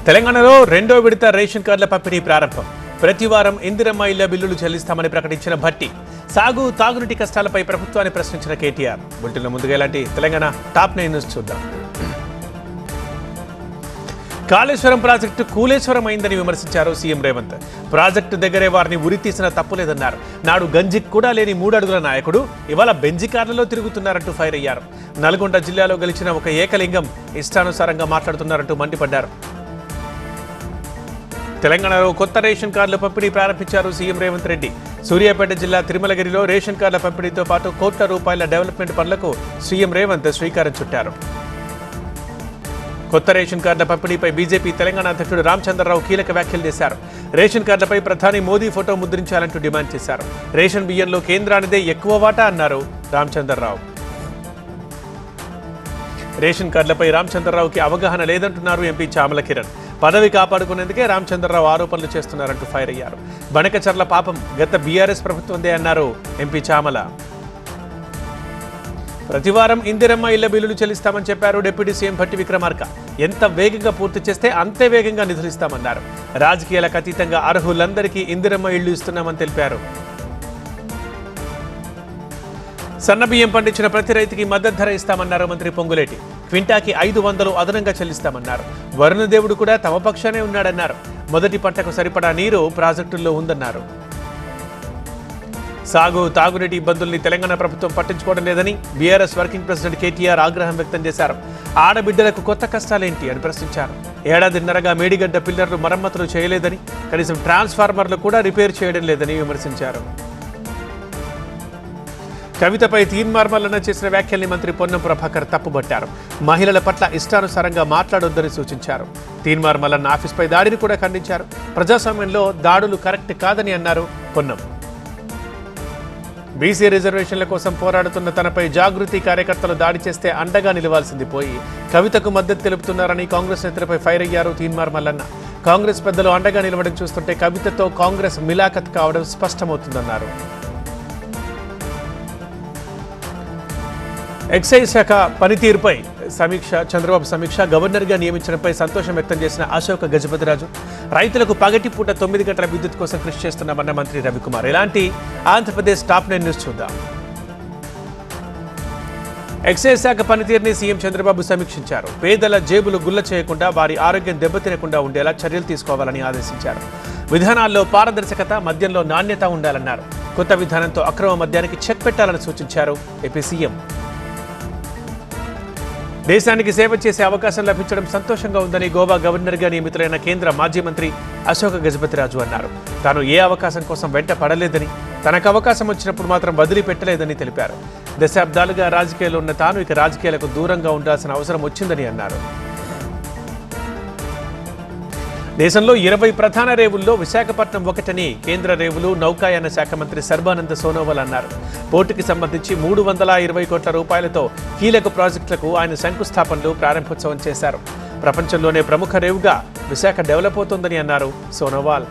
తెలంగాణలో రెండో విడత రేషన్ కార్డుల పంపిణీ ప్రారంభం. ప్రతి వారం ఇందిరమ్మ ఇళ్ల బిల్లులు చెల్లిస్తామని ప్రకటించిన భట్టి. సాగు తాగునీటి కష్టాలపై ప్రభుత్వాన్ని ప్రశ్నించిన కేటీఆర్. బులెటిన్లో ముందుగా ఇలాంటి తెలంగాణ టాప్ 9 న్యూస్ చూద్దాం. కాళేశ్వరం ప్రాజెక్టు కూలేశ్వరం అయిందని విమర్శించారు సీఎం రేవంత్. ప్రాజెక్టు దగ్గరే వారిని ఉరితీసిన తప్పులేదన్నారు. నాడు గంజిక్ కూడా లేని 3 అడుగుల నాయకుడు ఇవాళ బెంజి కార్లలో తిరుగుతున్నారంటూ ఫైర్ అయ్యారు. నల్గొండ జిల్లాలో గెలిచిన ఒక ఏకలింగం ఇష్టానుసారంగా మాట్లాడుతున్నారంటూ మండిపడ్డారు. తెలంగాణలో కొత్త రేషన్ కార్డుల పంపిణీ ప్రారంభించారు సీఎం రేవంత్ రెడ్డి. సూర్యాపేట జిల్లా తిరుమలగిరిలో రేషన్ కార్డుల పంపిణీతో పాటు ₹1,00,00,000 డెవలప్మెంట్ పనులకు సీఎం రేవంత్ శ్రీకారం చుట్టారు. కొత్త రేషన్ కార్డుల పంపిణీపై బీజేపీ తెలంగాణ అధ్యక్షుడు రామచంద్రరావు కీలక వ్యాఖ్యలు చేశారు. రేషన్ కార్డులపై ప్రధాని మోదీ ఫోటో ముద్రించాలంటూ డిమాండ్ చేశారు. రేషన్ బియ్యంలో కేంద్రానిదే ఎక్కువ వాటా అన్నారు రామచంద్రరావు. రేషన్ కార్డులపై రామచంద్రరావుకి అవగాహన లేదంటున్నారు ఎంపీ చామల కిరణ్. పదవి కాపాడుకునేందుకే రామచంద్రరావు ఆరోపణలు చేస్తున్నారంటూ ఫైర్ అయ్యారు. బణకచర్ల పాపం గత బీఆర్ఎస్ ప్రభుత్వందే అన్నారు ఎంపీ చామల. ప్రతివారం ఇందిరమ్మ ఇళ్ల బిల్లులు చెల్లిస్తామని చెప్పారు డిప్యూటీ సీఎం భట్టి విక్రమార్క. ఎంత వేగంగా పూర్తి చేస్తే అంతే వేగంగా నిధులు ఇస్తామన్నారు. రాజకీయాలకు అతీతంగా అర్హులందరికీ ఇందిరమ్మ ఇళ్లు ఇస్తున్నామని తెలిపారు. సన్నబియ్యం పండించిన ప్రతి రైతుకి మద్దతు ధర ఇస్తామన్నారు మంత్రి పొంగులేటి. క్వింటాకి 500 అదనంగా చెల్లిస్తామన్నారు. వరుణదేవుడు కూడా తమ పక్షానే ఉన్నాడన్నారు. మొదటి పంటకు సరిపడా నీరు ప్రాజెక్టుల్లో ఉందన్నారు. సాగు తాగునీటి ఇబ్బందుల్ని తెలంగాణ ప్రభుత్వం పట్టించుకోవడం లేదని బీఆర్ఎస్ వర్కింగ్ ప్రెసిడెంట్ కేటీఆర్ ఆగ్రహం వ్యక్తం చేశారు. ఆడబిడ్డలకు కొత్త కష్టాలేంటి అని ప్రశ్నించారు. ఏడాదిన్నరగా మేడిగడ్డ పిల్లర్లు మరమ్మతులు చేయలేదని, కనీసం ట్రాన్స్ఫార్మర్లు కూడా రిపేర్ చేయడం లేదని విమర్శించారు. కవితపై తీన్మార్మలన చేసిన వ్యాఖ్యల్ని మంత్రి పొన్నం ప్రభాకర్ తప్పుబట్టారు. మహిళల పట్ల ఇష్టానుసారంగా మాట్లాడొద్దని సూచించారు. తీన్మార్మలన్న ఆఫీస్పై దాడిని కూడా ఖండించారు. ప్రజాస్వామ్యంలో దాడులు కరెక్ట్ కాదని అన్నారు పొన్నం. బీసీ రిజర్వేషన్ల కోసం పోరాడుతున్న తనపై జాగృతి కార్యకర్తలు దాడి చేస్తే అండగా నిలవాల్సింది పోయి కవితకు మద్దతు తెలుపుతున్నారని కాంగ్రెస్ నేతలపై ఫైర్ అయ్యారు తీన్మార్మలన్న. కాంగ్రెస్ పెద్దలు అండగా నిలవడం చూస్తుంటే కవితతో కాంగ్రెస్ మిలాఖత్ కావడం స్పష్టమవుతుందన్నారు. ఎక్సైజ్ శాఖ పనితీరుపై చంద్రబాబు సమీక్ష. గవర్నర్గా నియమించడంపై సంతోషం వ్యక్తం చేసిన అశోక్ గజపతిరాజు. రైతులకు పగటిపూట 9 గంటల విద్యుత్ కోసం కృషి చేస్తున్నామన్న మంత్రి రవికుమార్. ఇలాంటి ఆంధ్రప్రదేశ్ టాప్ 9 న్యూస్ చూద్దాం. ఎక్సైజ్ శాఖ పనితీరుని సీఎం చంద్రబాబు సమీక్షించారు. పేదల జేబులు గుల్ల చేయకుండా, వారి ఆరోగ్యం దెబ్బతినకుండా ఉండేలా చర్యలు తీసుకోవాలని ఆదేశించారు. విధానాల్లో పారదర్శకత, మద్యంలో నాణ్యత ఉండాలన్నారు. కొత్త విధానంతో అక్రమ మద్యానికి చెక్ పెట్టాలని సూచించారు ఏపీ సీఎం. దేశానికి సేవ చేసే అవకాశం లభించడం సంతోషంగా ఉందని గోవా గవర్నర్గా నియమితులైన కేంద్ర మాజీ మంత్రి అశోక్ గజపతిరాజు అన్నారు. తాను ఏ అవకాశం కోసం వెంట పడలేదని, తనకు అవకాశం వచ్చినప్పుడు మాత్రం వదిలిపెట్టలేదని తెలిపారు. దశాబ్దాలుగా రాజకీయాల్లో ఉన్న తాను ఇక రాజకీయాలకు దూరంగా ఉండాల్సిన అవసరం వచ్చిందని అన్నారు. దేశంలో 20 ప్రధాన రేవుల్లో విశాఖపట్నం ఒకటని కేంద్ర రేవులు నౌకాయాన శాఖ మంత్రి సర్బానంద్ సోనోవాల్ అన్నారు. పోర్టుకి సంబంధించి ₹320 కోట్లతో కీలక ప్రాజెక్టులకు ఆయన శంకుస్థాపనలు, ప్రారంభోత్సవం చేశారు. ప్రపంచంలోనే ప్రముఖ రేవుగా విశాఖ డెవలప్ అవుతోందని అన్నారు సోనోవాల్.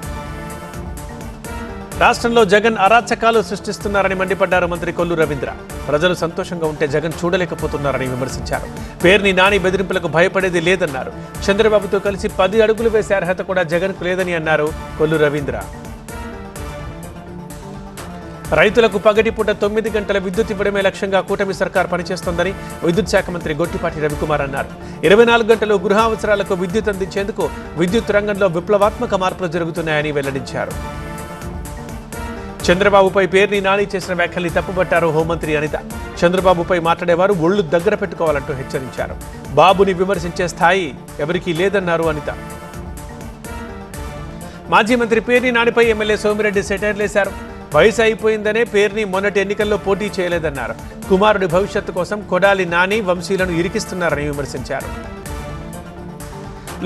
రాష్ట్రంలో జగన్ అరాచకాలు సృష్టిస్తున్నారని మండిపడ్డారు మంత్రి కొల్లు రవీంద్ర. ప్రజలు సంతోషంగా ఉంటే జగన్ చూడలేకపోతున్నారని విమర్శించారు. పేర్ని నాని బెదిరింపులకు భయపడేది లేదన్నారు. చంద్రబాబుతో కలిసి 10 అడుగులు వేసే అర్హత కూడా జగన్కు లేదని అన్నారు కొల్లు రవీంద్ర. రైతులకు పగటిపూట 9 గంటల విద్యుత్ ఇవ్వడమే లక్ష్యంగా కూటమి సర్కార్ పనిచేస్తోందని విద్యుత్ శాఖ మంత్రి గొట్టిపాటి రవికుమార్ అన్నారు. 24 గంటలు గృహ అవసరాలకు విద్యుత్ అందించేందుకు విద్యుత్ రంగంలో విప్లవాత్మక మార్పులు జరుగుతున్నాయని వెల్లడించారు. చంద్రబాబుపై పేర్ని నాని చేసిన వ్యాఖ్యల్ని తప్పుబట్టారు హోంమంత్రి అనిత. చంద్రబాబుపై మాట్లాడేవారు ఒళ్ళు దగ్గర పెట్టుకోవాలంటూ హెచ్చరించారు. బాబుని విమర్శించే స్థాయి ఎవరికీ లేదన్నారు అనిత. మాజీ మంత్రి పేర్ని నానిపై ఎమ్మెల్యే సోమిరెడ్డి సెటైర్లేశారు. వయసు అయిపోయిందనే పేర్ని మొన్నటి ఎన్నికల్లో పోటీ చేయలేదన్నారు. కుమారుడి భవిష్యత్తు కోసం కొడాలి నాని వంశీలను ఇరికిస్తున్నారని విమర్శించారు.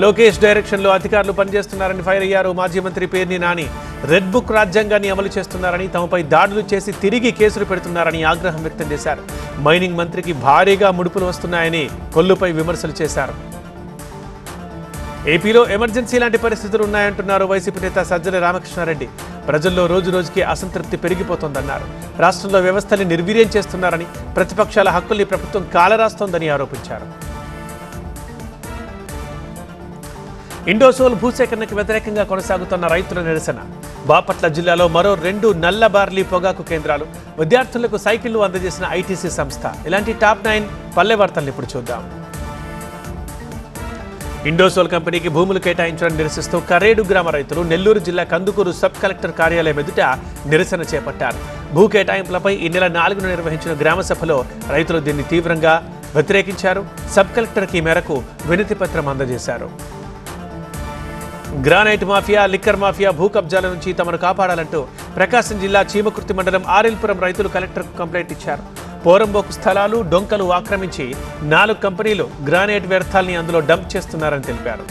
లోకేష్ డైరెక్షన్లో అధికారులు పనిచేస్తున్నారని ఫైర్ అయ్యారు మాజీ మంత్రి పేర్ని నాని. రెడ్ బుక్ రాజ్యాంగాన్ని అమలు చేస్తున్నారని, తమపై దాడులు చేసి తిరిగి కేసులు పెడుతున్నారని ఆగ్రహం వ్యక్తం చేశారు. మైనింగ్ మంత్రికి భారీగా ముడుపులు వస్తున్నాయని కొల్లుపై విమర్శలు చేశారు. ఏపీలో ఎమర్జెన్సీ లాంటి పరిస్థితులు ఉన్నాయంటున్నారు వైసీపీ నేత సజ్జల రామకృష్ణారెడ్డి. ప్రజల్లో రోజు రోజుకి అసంతృప్తి పెరిగిపోతోందన్నారు. రాష్ట్రంలో వ్యవస్థని నిర్వీర్యం చేస్తున్నారని, ప్రతిపక్షాల హక్కుల్ని ప్రభుత్వం కాలరాస్తోందని ఆరోపించారు. ఇండోసోల్ భూసేకరణకు వ్యతిరేకంగా కొనసాగుతున్న రైతుల నిరసన. బాపట్ల జిల్లాలో మరో 2 నల్ల బార్లీ పొగాకు కేంద్రాలు. విద్యార్థులకు సైకిళ్లు అందజేసిన ఐటీసీ సంస్థ. ఇలాంటి టాప్ 9 పల్లె వార్తలు ఇప్పుడు చూద్దాం. ఇండోసోల్ కంపెనీకి భూములు కేటాయించడం నిరసిస్తూ కరేడు గ్రామ రైతులు నెల్లూరు జిల్లా కందుకూరు సబ్ కలెక్టర్ కార్యాలయం ఎదుట నిరసన చేపట్టారు. భూ కేటాయింపులపై ఈ నెల 4న నిర్వహించిన గ్రామ సభలో రైతులు దీన్ని తీవ్రంగా వ్యతిరేకించారు. సబ్ కలెక్టర్కి ఈ మేరకు వినతి పత్రం అందజేశారు. గ్రానైట్ మాఫియా, లిక్కర్ మాఫియా భూ కబ్జాల నుంచి తమను కాపాడాలంటూ ప్రకాశం జిల్లా చీమకుర్తి మండలం ఆర్ఎల్పురం రైతులు కలెక్టర్కు కంప్లైంట్ ఇచ్చారు. పోరంబోకు స్థలాలు, డొంకలు ఆక్రమించి 4 కంపెనీలు గ్రానైట్ వ్యర్థాల్ని అందులో డంప్ చేస్తున్నారని తెలిపారు.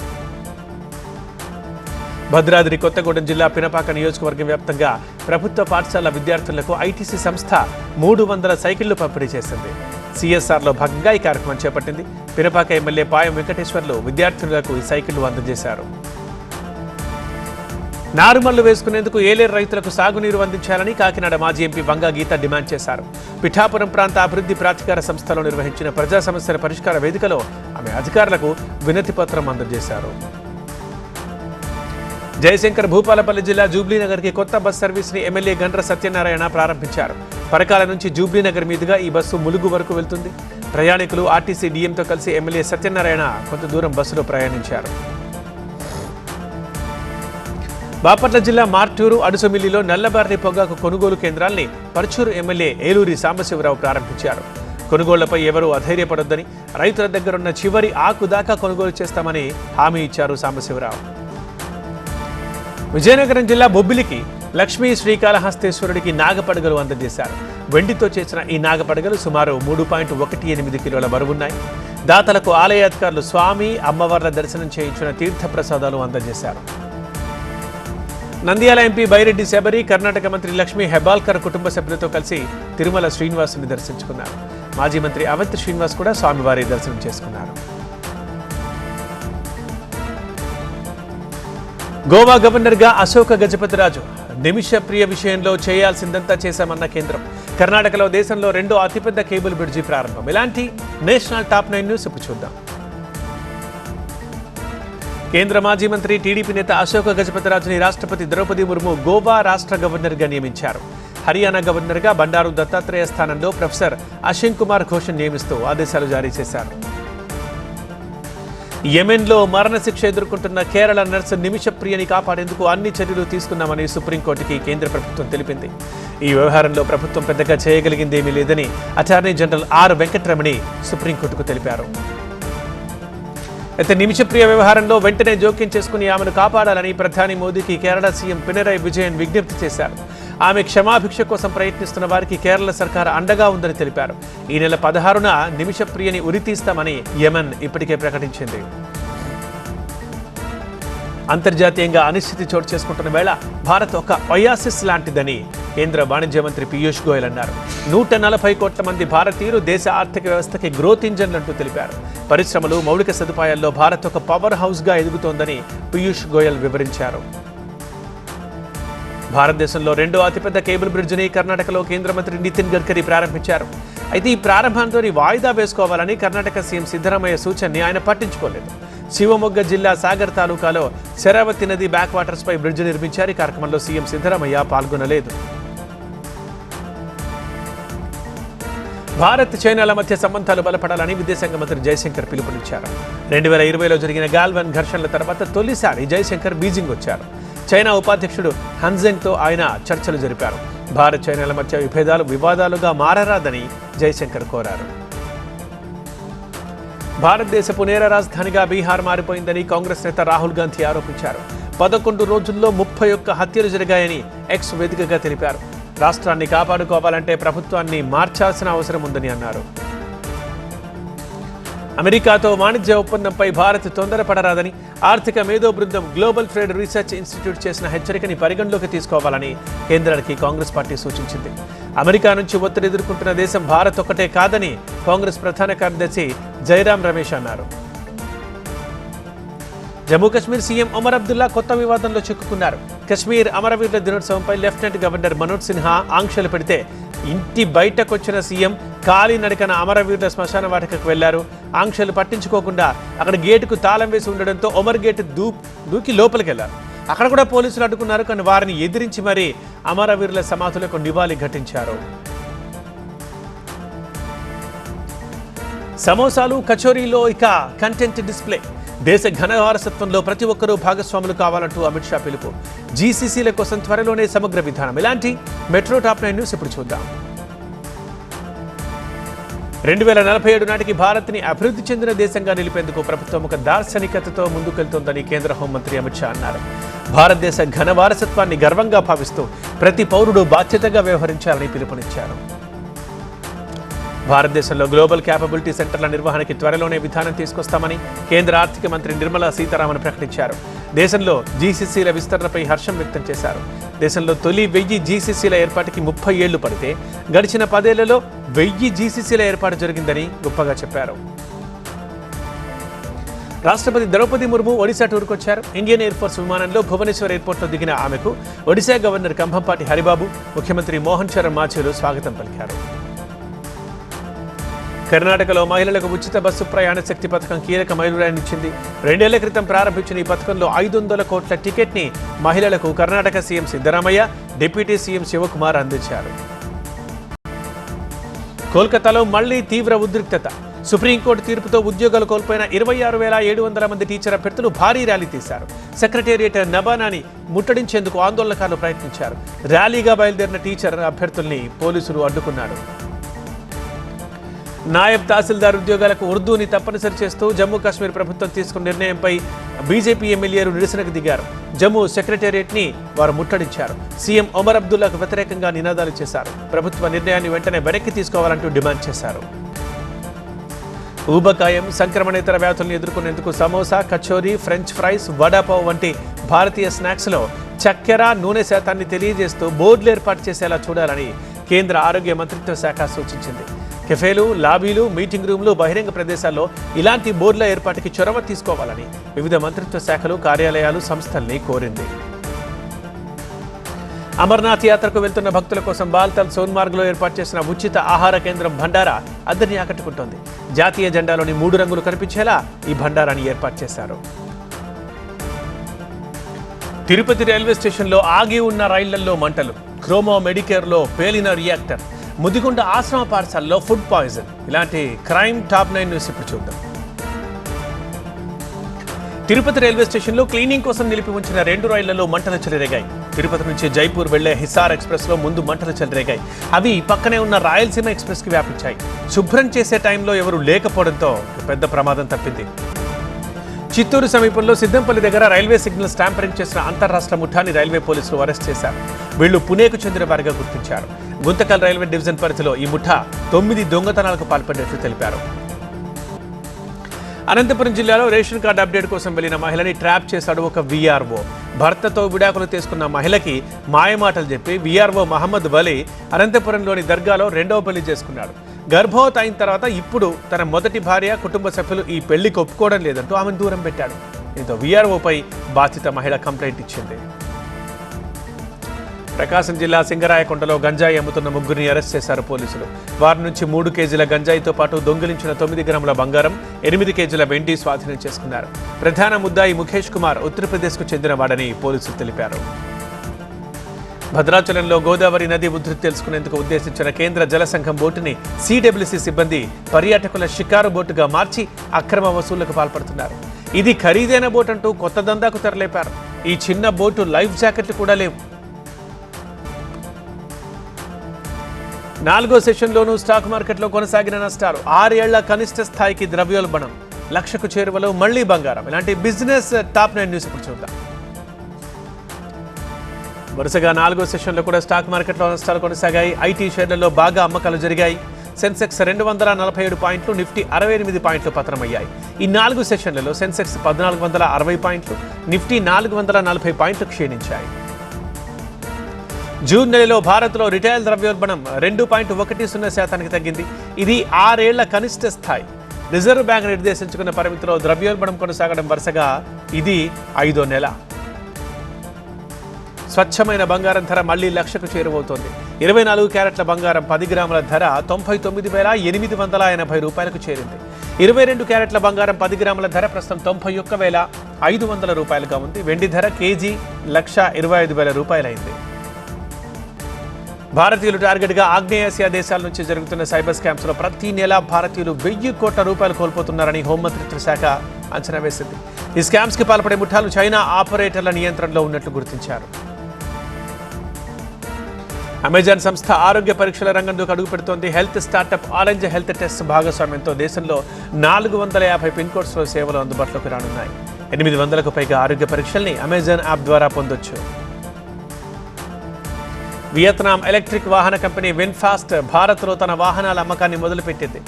భద్రాద్రి కొత్తగూడెం జిల్లా పినపాక నియోజకవర్గం వ్యాప్తంగా ప్రభుత్వ పాఠశాల విద్యార్థులకు ఐటీసీ సంస్థ 300 సైకిళ్లు పంపిణీ చేసింది. సిఎస్ఆర్లో భాగంగా ఈ కార్యక్రమం చేపట్టింది. పినపాక ఎమ్మెల్యే పాయం వెంకటేశ్వర్లు విద్యార్థులకు ఈ సైకిళ్లు అందజేశారు. నారుమల్లు వేసుకునేందుకు ఏలేరు రైతులకు సాగునీరు అందించాలని కాకినాడ మాజీ ఎంపీ వంగా గీత డిమాండ్ చేశారు. పిఠాపురం ప్రాంత అభివృద్ధి ప్రాధికార సంస్థలో నిర్వహించిన ప్రజా సమస్యల పరిష్కార వేదికలో ఆమె అధికారులకు వినతి పత్రం అందజేశారు. జయశంకర్ భూపాలపల్లి జిల్లా జూబ్లీనగర్కి కొత్త బస్ సర్వీస్ని ఎమ్మెల్యే గండ్ర సత్యనారాయణ ప్రారంభించారు. పరకాల నుంచి జూబ్లీనగర్ మీదుగా ఈ బస్సు ములుగు వరకు వెళ్తుంది. ప్రయాణికులు ఆర్టీసీ డీఎంతో కలిసి ఎమ్మెల్యే సత్యనారాయణ కొంత దూరం బస్సులో ప్రయాణించారు. బాపట్ల జిల్లా మార్టూరు అడుసమిల్లిలో నల్లబార్లీ పొగాకు కొనుగోలు కేంద్రాల్ని పరుచూరు ఎమ్మెల్యే ఏలూరి సాంబశివరావు ప్రారంభించారు. కొనుగోళ్లపై ఎవరూ అధైర్యపడొద్దని, రైతుల దగ్గరున్న చివరి ఆకు దాకా కొనుగోలు చేస్తామని హామీ ఇచ్చారు సాంబశివరావు. విజయనగరం జిల్లా బొబ్బిలికి లక్ష్మీ శ్రీకాళహస్తేశ్వరుడికి నాగపడగలు అందజేశారు. వెండితో చేసిన ఈ నాగపడగలు సుమారు 3.18 కిలోల బరువున్నాయి. దాతలకు ఆలయ అధికారులు స్వామి, అమ్మవార్ల దర్శనం చేయించిన తీర్థప్రసాదాలు అందజేశారు. నంద్యాల ఎంపీ బైరెడ్డి శబరి కర్ణాటక మంత్రి లక్ష్మీ హెబాల్కర్ కుటుంబ సభ్యులతో కలిసి తిరుమల శ్రీనివాసుని దర్శించుకున్నారు. మాజీ మంత్రి అవంతి శ్రీనివాస్ కూడా స్వామివారి దర్శనం చేసుకున్నారు. గోవా గవర్నర్గా అశోక గజపతిరాజు. నిమిషప్రియ విషయంలో చేయాల్సిందంతా చేశామన్న కేంద్రం. కర్ణాటకలో దేశంలో 2వ అతిపెద్ద కేబుల్ బ్రిడ్జి ప్రారంభం. ఇలాంటి నేషనల్ టాప్ 9 న్యూస్ ఇప్పుడు చూద్దాం. కేంద్ర మాజీ మంత్రి టీడీపీ నేత అశోక గజపతిరాజుని రాష్ట్రపతి ద్రౌపది ముర్ము గోవా రాష్ట్ర గవర్నర్గా నియమించారు. హర్యానా గవర్నర్గా బండారు దత్తాత్రేయ స్థానంలో ప్రొఫెసర్ అశ్విన్ కుమార్ ఘోష్ను నియమిస్తూ ఆదేశాలు జారీ చేశారు. యెమెన్లో మరణశిక్ష ఎదుర్కొంటున్న కేరళ నర్సు నిమిషప్రియని కాపాడేందుకు అన్ని చర్యలు తీసుకున్నామని సుప్రీంకోర్టుకి కేంద్ర ప్రభుత్వం తెలిపింది. ఈ వ్యవహారంలో ప్రభుత్వం పెద్దగా చేయగలిగిందేమీ లేదని అటార్నీ జనరల్ ఆర్ వెంకటరమణి సుప్రీంకోర్టుకు తెలిపారు. అయితే నిమిషప్రియ వ్యవహారంలో వెంటనే జోక్యం చేసుకుని ఆమెను కాపాడాలని ప్రధాని మోదీకి కేరళ సీఎం పినరయ్ విజయన్ విజ్ఞప్తి చేశారు. ఆమె క్షమాభిక్ష కోసం ప్రయత్నిస్తున్న వారికి కేరళ సర్కార్ అండగా ఉందని తెలిపారు. ఈ నెల 16న నిమిషప్రియని ఉరితీస్తామని యెమెన్ ఇప్పటికే ప్రకటించింది. అంతర్జాతీయంగా అనిశ్చితి చోటు చేసుకుంటున్న వేళ భారత్ ఒక ఒయాసిస్ లాంటిదని కేంద్ర వాణిజ్య మంత్రి పీయూష్ గోయల్ అన్నారు. 140 కోట్ల మంది భారతీయులు దేశ ఆర్థిక వ్యవస్థకి గ్రోత్ ఇంజన్లంటూ తెలిపారు. పరిశ్రమలు, మౌలిక సదుపాయాల్లో భారత్ ఒక పవర్ హౌస్గా ఎదుగుతోందని పీయూష్ గోయల్ వివరించారు. భారతదేశంలో 2వ అతిపెద్ద కేబుల్ బ్రిడ్జిని కర్ణాటకలో కేంద్ర మంత్రి నితిన్ గడ్కరీ ప్రారంభించారు. అయితే ఈ ప్రారంభంతో వాయిదా వేసుకోవాలని కర్ణాటక సీఎం సిద్ధరామయ్య సూచనని ఆయన పట్టించుకోలేదు. శివమొగ్గ జిల్లా సాగర్ తాలూకాలో శరావతి నది బ్యాక్ వాటర్స్ పై బ్రిడ్జ్ నిర్మించారు. ఈ కార్యక్రమంలో సీఎం సిద్ధరామయ్య పాల్గొనలేదు. భారత్ చైనాల మధ్య సంబంధాలు బలపడాలని విదేశాంగ మంత్రి జయశంకర్ పిలుపునిచ్చారు. 2020లో జరిగిన గాల్వన్ ఘర్షణల తర్వాత తొలిసారి జయశంకర్ బీజింగ్ వచ్చారు. చైనా ఉపాధ్యక్షుడు హన్జెంగ్తో ఆయన చర్చలు జరిపారు. భారత్ చైనాల మధ్య విభేదాలు వివాదాలుగా మారరాదని జయశంకర్ కోరారు. భారతదేశపు నేర రాజధానిగా బీహార్ మారిపోయిందని కాంగ్రెస్ నేత రాహుల్ గాంధీ ఆరోపించారు. 11 రోజుల్లో 31 హత్యలు జరిగాయని ఎక్స్ వేదికగా తెలిపారు. రాష్ట్రాన్ని కాపాడుకోవాలంటే ప్రభుత్వాన్ని మార్చాల్సిన అవసరం ఉందని అన్నారు. అమెరికాతో వాణిజ్య ఒప్పందంపై భారత్ తొందరపడరాదని, ఆర్థిక మేధో బృందం గ్లోబల్ ట్రేడ్ రీసెర్చ్ ఇన్స్టిట్యూట్ చేసిన హెచ్చరికని పరిగణలోకి తీసుకోవాలని కేంద్రానికి కాంగ్రెస్ పార్టీ సూచించింది. అమెరికా నుంచి ఒత్తిడి ఎదుర్కొంటున్న దేశం భారత్ ఒక్కటే కాదని కాంగ్రెస్ ప్రధాన కార్యదర్శి జైరాం రమేష్ అన్నారు. జమ్మూ కశ్మీర్ సీఎం ఒమర్ అబ్దుల్లా కొత్త వివాదంలో చిక్కుకున్నారు. కశ్మీర్ అమరవీరుల దినోత్సవంపై లెఫ్టినెంట్ గవర్నర్ మనోజ్ సిన్హా ఆంక్షలు పెడితే ఇంటి బయటకొచ్చిన సీఎం కాలినడకన అమరవీరుల శ్మశాన వాటికకు వెళ్లారు. ఆంక్షలు పట్టించుకోకుండా అక్కడ గేటుకు తాళం వేసి ఉండడంతో ఒమర్ గేటు దూకి లోపలికి వెళ్లారు. అక్కడ కూడా పోలీసులు అడ్డుకున్నారు. కానీ వారిని ఎదిరించి మరీ అమరవీరుల సమాధులకు నివాళి ఘటించారు. సమోసాలు కచోరీలో ఇక కంటెంట్ డిస్ప్లే. దేశ ఘన వారసత్వంలో ప్రతి ఒక్కరూ భాగస్వాములు కావాలంటూ అమిత్ షా పిలుపు. జీసీసీల కోసం త్వరలోనే సమగ్ర విధానం. ఇలాంటి మెట్రో టాప్ 9 న్యూస్ ఇప్పుడు చూద్దాం. 2047 నాటికి భారత్ని అభివృద్ధి చెందిన దేశంగా నిలిపేందుకు ప్రభుత్వం ఒక దార్శనికతతో ముందుకెళ్తోందని కేంద్ర హోంమంత్రి అమిత్ షా అన్నారు. భారతదేశ ఘన వారసత్వాన్ని గర్వంగా భావిస్తూ ప్రతి పౌరుడు బాధ్యతగా వ్యవహరించాలని పిలుపునిచ్చారు. భారతదేశంలో గ్లోబల్ క్యాపబిలిటీ సెంటర్ల నిర్వహణకి త్వరలోనే విధానం తీసుకొస్తామని కేంద్ర ఆర్థిక మంత్రి నిర్మలా సీతారామన్ ప్రకటించారు. దేశంలో జీసీసీల విస్తరణపై హర్షం వ్యక్తం చేశారు. దేశంలో తొలి 1000 జీసీసీల ఏర్పాటుకి 30 ఏళ్లు పడితే గడిచిన 10 ఏళ్లలో 1000 జీసీసీల ఏర్పాటు జరిగిందని గొప్పగా చెప్పారు. రాష్ట్రపతి ద్రౌపది ముర్ము ఒడిశా టూర్కొచ్చారు. ఇండియన్ ఎయిర్ ఫోర్స్ విమానంలో భువనేశ్వర్ ఎయిర్పోర్ట్లో దిగిన ఆమెకు ఒడిశా గవర్నర్ కంభంపాటి హరిబాబు, ముఖ్యమంత్రి మోహన్ చరణ్ మాఛీలు స్వాగతం పలికారు. కర్ణాటకలో మహిళలకు ఉచిత బస్సు ప్రయాణ శక్తి పథకం కీలక మైలురాయినిచ్చింది. 2 ఏళ్ల క్రితం ప్రారంభించిన ఈ పథకంలో 500 కోట్ల టికెట్ని మహిళలకు Karnataka CM Siddaramaiah, deputy CM Shivakumar అందించారు. కోల్కతాలో మళ్లీ తీవ్ర ఉద్రిక్తత. సుప్రీంకోర్టు తీర్పుతో ఉద్యోగాలు కోల్పోయిన 26,700 మంది టీచర్ అభ్యర్థులు భారీ ర్యాలీ తీశారు. సెక్రటేరియట్ నబానాని ముట్టడించేందుకు ఆందోళనకారులు ప్రయత్నించారు. ర్యాలీగా బయలుదేరిన టీచర్ అభ్యర్థుల్ని పోలీసులు అడ్డుకున్నారు. నాయబ్ తహసీల్దార్ ఉద్యోగాలకు ఉర్దూని తప్పనిసరి చేస్తూ జమ్మూ కాశ్మీర్ ప్రభుత్వం తీసుకున్న నిర్ణయంపై బీజేపీ ఎమ్మెల్యేలు నిరసనకు దిగారు. జమ్మూ సెక్రటేరియట్ని వారు ముట్టడించారు. సీఎం ఒమర్ అబ్దుల్లాకు వ్యతిరేకంగా నినాదాలు చేశారు. ప్రభుత్వ నిర్ణయాన్ని వెంటనే వెనక్కి తీసుకోవాలంటూ డిమాండ్ చేశారు. ఊబకాయం, సంక్రమణేతర వ్యాధులను ఎదుర్కొనేందుకు సమోసా, కచోరీ, ఫ్రెంచ్ ఫ్రైస్, వడాపావ్ వంటి భారతీయ స్నాక్స్లో చక్కెర, నూనె శాతాన్ని తెలియజేస్తూ బోర్డులు ఏర్పాటు చేసేలా చూడాలని కేంద్ర ఆరోగ్య మంత్రిత్వ శాఖ సూచించింది. కెఫేలు, లాబీలు, మీటింగ్ రూమ్లు, బహిరంగ ప్రదేశాల్లో ఇలాంటి బోర్డుల ఏర్పాటుకి చొరవ తీసుకోవాలని వివిధ మంత్రిత్వ శాఖలు, కార్యాలయాలు, సంస్థల్ని కోరింది. అమర్నాథ్ యాత్రకు వెళ్తున్న భక్తుల కోసం బాల్తల్ సోన్మార్గ్లో ఏర్పాటు చేసిన ఉచిత ఆహార కేంద్రం భండారా అందరినీ ఆకట్టుకుంటోంది. జాతీయ జెండాలోని 3 రంగులు కనిపించేలా ఈ భండారాన్ని ఏర్పాటు చేశారు. తిరుపతి రైల్వే స్టేషన్లో ఆగి ఉన్న రైళ్లలో మంటలు. క్రోమో మెడికేర్లో పేలిన రియాక్టర్. ముదిగుండ ఆశ్రమ పాఠశాలలో ఫుడ్ పాయిజన్. ఇలాంటి క్రైమ్ టాప్ 9 న్యూస్ ఇప్పుడు చూద్దాం. తిరుపతి రైల్వే స్టేషన్లో క్లీనింగ్ కోసం నిలిపి ఉంచిన 2 రైళ్లలో మంటలు చెలరేగాయి. తిరుపతి నుంచి జైపూర్ వెళ్లే హిసార్ ఎక్స్ప్రెస్లో ముందు మంటలు చెలరేగాయి. అవి పక్కనే ఉన్న రాయలసీమ ఎక్స్ప్రెస్కి వ్యాపించాయి. శుభ్రం చేసే టైంలో ఎవరు లేకపోవడంతో పెద్ద ప్రమాదం తప్పింది. చిత్తూరు సమీపంలో సిద్దంపల్లి దగ్గర రైల్వే సిగ్నల్స్ ట్యాంపరింగ్ చేసిన అంతర్రాష్ట్ర ముఠాని రైల్వే పోలీసులు అరెస్ట్ చేశారు. వీళ్లు పుణేకు చెందిన వారిగా గుర్తించారు. గుంతకల్ రైల్వే డివిజన్ పరిధిలో ఈ ముఠా 9 దొంగతనాలకు పాల్పడినట్లు తెలిపారు. అనంతపురం జిల్లాలో రేషన్ కార్డు అప్డేట్ కోసం వెళ్లిన మహిళని ట్రాప్ చేశాడు ఒక వీఆర్ఓ. భర్తతో విడాకులు తీసుకున్న మహిళకి మాయమాటలు చెప్పి వీఆర్ఓ మహమ్మద్ వలీ అనంతపురంలోని దర్గాలో 2వ పెళ్లి చేసుకున్నాడు. గర్భవతి అయిన తర్వాత ఇప్పుడు తన మొదటి భార్య, కుటుంబ సభ్యులు ఈ పెళ్లికి ఒప్పుకోవడం లేదంటూ ఆమెను దూరం పెట్టాడు. దీంతో వీఆర్ఓపై బాధిత మహిళ కంప్లైంట్ ఇచ్చింది. ప్రకాశం జిల్లా సింగరాయకొండలో గంజాయి అమ్ముతున్న 3గురిని అరెస్ట్ చేశారు పోలీసులు. వారి నుంచి 3 కేజీల గంజాయితో పాటు దొంగిలించిన 9 గ్రాముల బంగారం, 8 కేజీల వెండి స్వాధీనం చేసుకున్నారు. ప్రధాన ముద్దాయి ముఖేష్ కుమార్ ఉత్తరప్రదేశ్కు చెందినవాడని పోలీసులు తెలిపారు. భద్రాచలంలో గోదావరి నది ఉధృతి తెలుసుకునేందుకు ఉద్దేశించిన కేంద్ర జల సంఘం బోటుని సిడబ్ల్యూసీ సిబ్బంది పర్యాటకుల షికారు బోటుగా మార్చి అక్రమ వసూళ్లకు పాల్పడుతున్నారు. ఇది ఖరీదైన బోట్ అంటూ కొత్త దందాకు తెరలేపారు. ఈ చిన్న బోటు లైఫ్ జాకెట్లు కూడా లేవు. 4వ సెషన్లోనూ స్టాక్ మార్కెట్లో కొనసాగిన నష్టాలు. 6 ఏళ్ల కనిష్ట స్థాయికి ద్రవ్యోల్బణం. 1,00,000కు చేరువలో మళ్లీ బంగారం. ఇలాంటి బిజినెస్ టాప్ 9 న్యూస్ ఇప్పుడు చూద్దాం. వరుసగా 4వ సెషన్లో కూడా స్టాక్ మార్కెట్లో నష్టాలు కొనసాగాయి. ఐటీ షేర్లలో బాగా అమ్మకాలు జరిగాయి. సెన్సెక్స్ 247 పాయింట్లు, నిఫ్టీ 68 పాయింట్లు పతనమయ్యాయి. ఈ 4 సెషన్లలో సెన్సెక్స్ 1460 పాయింట్లు, నిఫ్టీ 440 పాయింట్లు క్షీణించాయి. జూన్ నెలలో భారత్లో రిటైల్ ద్రవ్యోల్బణం 2.10% తగ్గింది. ఇది 6 ఏళ్ల కనిష్ట స్థాయి. రిజర్వ్ బ్యాంక్ నిర్దేశించుకున్న పరిమితిలో ద్రవ్యోల్బణం కొనసాగడం వరుసగా ఇది 5వ నెల. స్వచ్ఛమైన బంగారం ధర మళ్లీ 1,00,000కు చేరువవుతోంది. 24 క్యారెట్ల బంగారం 10 గ్రాముల ధర 99,880 రూపాయలకు చేరింది. 22 క్యారెట్ల బంగారం 10 గ్రాముల ధర ప్రస్తుతం 91,500 రూపాయలుగా ఉంది. వెండి ధర కేజీ 1,25,000 రూపాయలైంది. భారతీయులు టార్గెట్గా ఆగ్నేయాసియా దేశాల నుంచి జరుగుతున్న సైబర్ స్కామ్స్ లో ప్రతి నెల భారతీయులు 1000 కోట్ల రూపాయలు కోల్పోతున్నారని హోంమంత్రిత్వ శాఖ అంచనా వేసింది. ఈ స్కామ్స్ కి పాల్పడే ముఠాలు చైనా ఆపరేటర్ల నియంత్రణలో ఉన్నట్లు గుర్తించారు. అమెజాన్ సంస్థ ఆరోగ్య పరీక్షల రంగంలోకి అడుగు పెడుతోంది. Health startup orange health test భాగస్వామ్యంతో దేశంలో 450 పిన్ కోడ్స్ లో సేవలు అందుబాటులోకి రానున్నాయి. 800కు పైగా ఆరోగ్య పరీక్షల్ని అమెజాన్ యాప్ ద్వారా పొందొచ్చు. వియత్నాం ఎలక్ట్రిక్ వాహన కంపెనీ విన్ఫాస్ట్ భారత్లో తన వాహనాల అమ్మకాన్ని మొదలుపెట్టింది.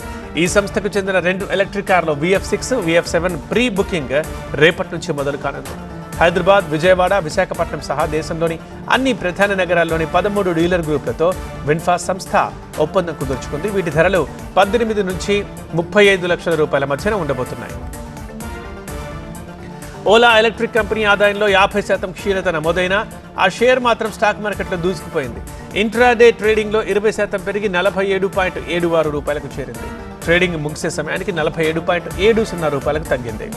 ఈ సంస్థకు చెందిన 2 ఎలక్ట్రిక్ కార్లు VF6, VF7 ప్రీ బుకింగ్ రేపటి నుంచి మొదలు కానుంది. హైదరాబాద్, విజయవాడ, విశాఖపట్నం సహా దేశంలోని అన్ని ప్రధాన నగరాల్లోని 13 డీలర్ గ్రూపులతో విన్ఫాస్ట్ సంస్థ ఒప్పందం కుదుర్చుకుంది. వీటి ధరలు 18 నుంచి 35 లక్షల రూపాయల మధ్యన ఉండబోతున్నాయి. ఓలా ఎలక్ట్రిక్ కంపెనీ ఆదాయంలో 50% క్షీణత నమోదైన ఆ షేర్ మాత్రం స్టాక్ మార్కెట్లో దూసుకుపోయింది. ఇంట్రాడే ట్రేడింగ్లో 20% పెరిగి 47.76 రూపాయలకు చేరింది. ట్రేడింగ్ ముగిసే సమయానికి 47.70 రూపాయలకు తగ్గింది.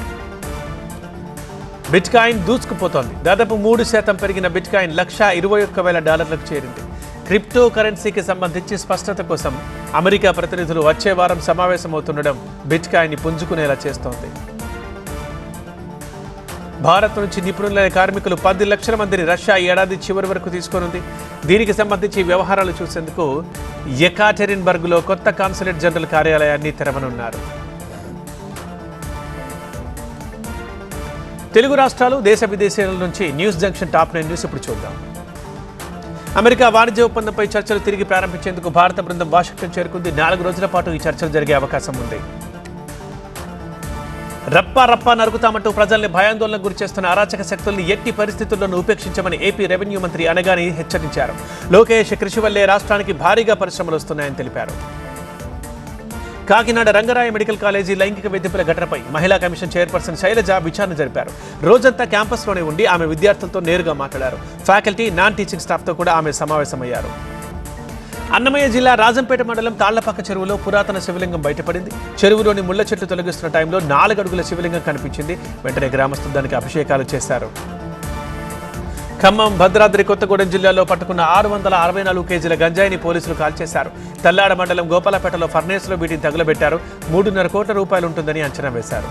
బిట్ కాయిన్ దూసుకుపోతోంది. దాదాపు 3% పెరిగిన బిట్ కాయిన్ $121,000 చేరింది. క్రిప్టో కరెన్సీకి సంబంధించి స్పష్టత కోసం అమెరికా ప్రతినిధులు వచ్చే వారం సమావేశమవుతుండడం బిట్ కాయిన్ ని పుంజుకునేలా చేస్తోంది. భారత్ నుంచి నిపుణులైన కార్మికులు 10 లక్షల మందిని రష్యా ఏడాది చివరి వరకు తీసుకోనుంది. దీనికి సంబంధించి వ్యవహారాలు చూసేందుకు యెకాటెరిన్బర్గ్లో కొత్త కాన్సులేట్ జనరల్ కార్యాలయాన్ని తెరవనున్నారు. తెలుగు రాష్ట్రాలు, దేశ విదేశాల నుంచి న్యూస్ జంక్షన్ టాప్ 9 న్యూస్ ఇప్పుడు చూద్దాం. అమెరికా వాణిజ్య ఒప్పందంపై చర్చలు తిరిగి ప్రారంభించేందుకు భారత బృందం వాషింగ్టన్ చేరుకుంది. 4 రోజుల పాటు ఈ చర్చలు జరిగే అవకాశం ఉంది. రప్పా నరుకుతామంటూ ప్రజల్ని భయాందోళనకు గురిచేస్తున్న అరాచక శక్తుల్ని ఎట్టి పరిస్థితుల్లోనూ ఉపేక్షించమని ఏపీ రెవెన్యూ మంత్రి అనగాని హెచ్చరించారు. లోకేష్ కృషి వల్లే రాష్ట్రానికి భారీగా పరిశ్రమలు వస్తున్నాయని తెలిపారు. కాకినాడ రంగరాయ మెడికల్ కాలేజీ లైంగిక వేధింపుల ఘటనపై మహిళా కమిషన్ చైర్పర్సన్ శైలజ విచారణ జరిపారు. రోజంతా క్యాంపస్లోనే ఉండి ఆమె విద్యార్థులతో నేరుగా మాట్లాడారు. ఫ్యాకల్టీ, నాన్ టీచింగ్ స్టాఫ్తో కూడా ఆమె సమావేశమయ్యారు. అన్నమయ్య జిల్లా రాజంపేట మండలం తాళ్లపక్క చెరువులో పురాతన శివలింగం బయటపడింది. చెరువులోని ముళ్ల చెట్లు తొలగిస్తున్న టైంలో 4 అడుగుల శివలింగం కనిపించింది. వెంటనే గ్రామస్తులు దానికి అభిషేకాలు చేశారు. ఖమ్మం, భద్రాద్రి కొత్తగూడెం జిల్లాలో పట్టుకున్న 664 కేజీల గంజాయిని పోలీసులు కాల్చేశారు. తల్లాడ మండలం గోపాలపేటలో ఫర్నేస్లో వీటిని తగులబెట్టారు. 3.5 కోట్ల రూపాయలు ఉంటుందని అంచనా వేశారు.